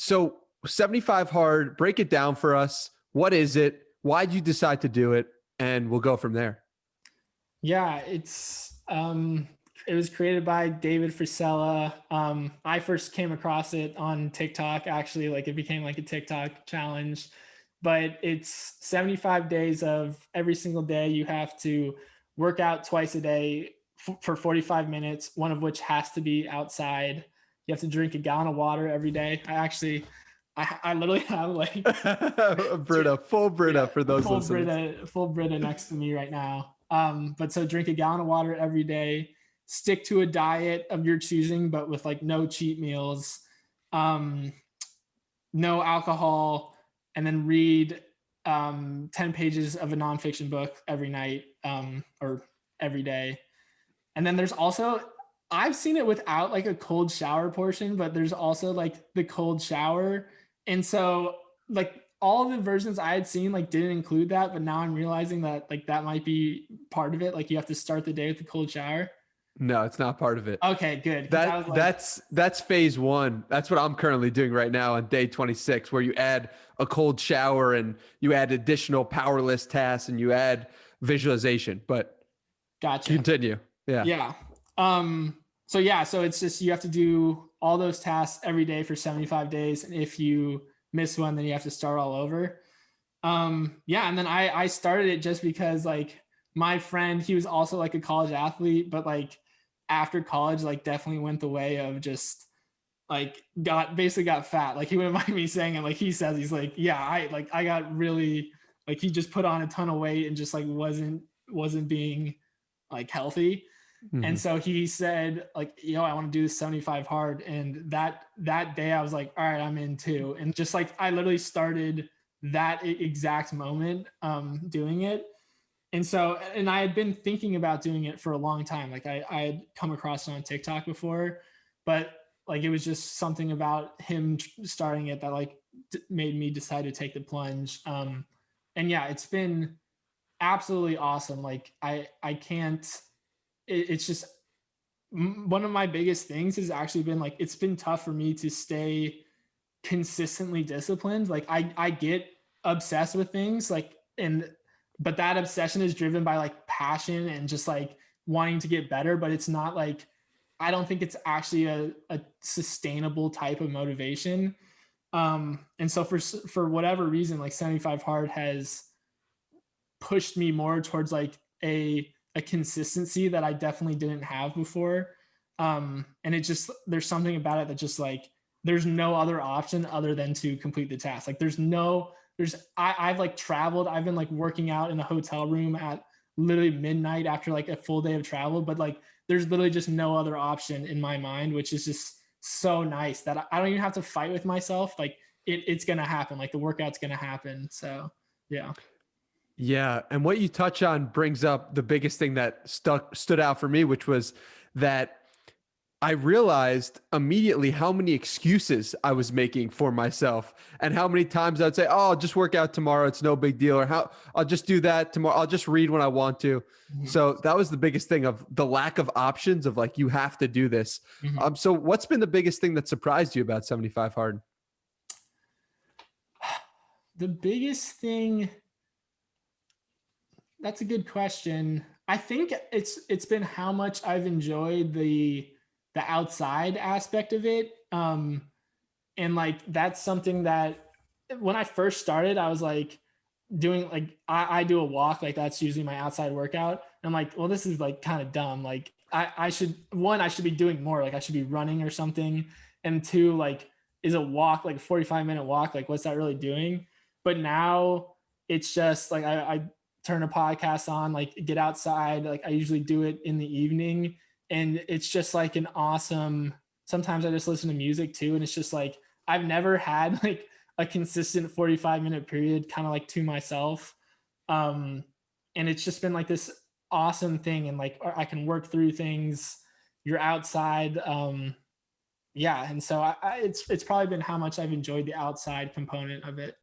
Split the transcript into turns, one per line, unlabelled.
So 75 hard, break it down for us. What is it? Why'd you decide to do it? And we'll go from there.
Yeah, it was created by David Frisella. I first came across it on TikTok, actually, like it became like a TikTok challenge. But it's 75 days of every single day you have to work out twice a day for 45 minutes, one of which has to be outside. You have to drink a gallon of water every day. I literally have like
A Brita, full Brita for those listeners.
Full Brita next to me right now. But so drink a gallon of water every day, stick to a diet of your choosing, but with like no cheat meals, no alcohol, and then read 10 pages of a nonfiction book every night, or every day. And then there's also, I've seen it without like a cold shower portion, but there's also like the cold shower. And so like all of the versions I had seen like didn't include that, but now I'm realizing that like that might be part of it. Like you have to start the day with the cold shower.
No, it's not part of it.
Okay, good. Because I was like,
That's phase one. That's what I'm currently doing right now on day 26, where you add a cold shower and you add additional power list tasks and you add visualization. But
gotcha.
Continue. Yeah.
Yeah. So it's just you have to do all those tasks every day for 75 days. And if you miss one, then you have to start all over. Yeah, and then I started it just because like my friend, he was also like a college athlete, but like after college, like definitely went the way of just like basically got fat. Like he wouldn't mind me saying it. Like he says, he's like, yeah, I got really, like he just put on a ton of weight and just like wasn't being like healthy. Mm-hmm. And so he said like, I want to do this 75 hard. And that day I was like, all right, I'm in too. And just like, I literally started that exact moment doing it. And so, and I had been thinking about doing it for a long time. Like I had come across it on TikTok before, but like, it was just something about him starting it that like made me decide to take the plunge. And yeah, it's been absolutely awesome. Like I can't, it's just one of my biggest things has actually been like, it's been tough for me to stay consistently disciplined. Like I get obsessed with things like, but that obsession is driven by like passion and just like wanting to get better. But it's not like, I don't think it's actually a sustainable type of motivation. And so for whatever reason, like 75 hard has pushed me more towards like a consistency that I definitely didn't have before. And it just, there's something about it that just like, there's no other option other than to complete the task. Like I've like traveled, I've been like working out in a hotel room at literally midnight after like a full day of travel, but like, there's literally just no other option in my mind, which is just so nice that I don't even have to fight with myself. Like it's going to happen. Like the workout's going to happen. So yeah.
Yeah. And what you touch on brings up the biggest thing that stood out for me, which was that I realized immediately how many excuses I was making for myself and how many times I'd say, oh, I'll just work out tomorrow. It's no big deal. Or I'll just do that tomorrow. I'll just read when I want to. Mm-hmm. So that was the biggest thing of the lack of options of like, you have to do this. Mm-hmm. So what's been the biggest thing that surprised you about 75 hard?
The biggest thing, that's a good question. I think it's been how much I've enjoyed the outside aspect of it. And like, that's something that when I first started, I was like doing like, I do a walk, like that's usually my outside workout. And I'm like, well, this is like kind of dumb. Like I should be doing more. Like I should be running or something. And two, like, is a walk, like a 45-minute walk, like what's that really doing? But now it's just like, I turn a podcast on, like get outside. Like I usually do it in the evening. And it's just like an awesome, sometimes I just listen to music too. And it's just like, I've never had like a consistent 45-minute period kind of like to myself. And it's just been like this awesome thing. And like, I can work through things, you're outside. Yeah. And so it's probably been how much I've enjoyed the outside component of it.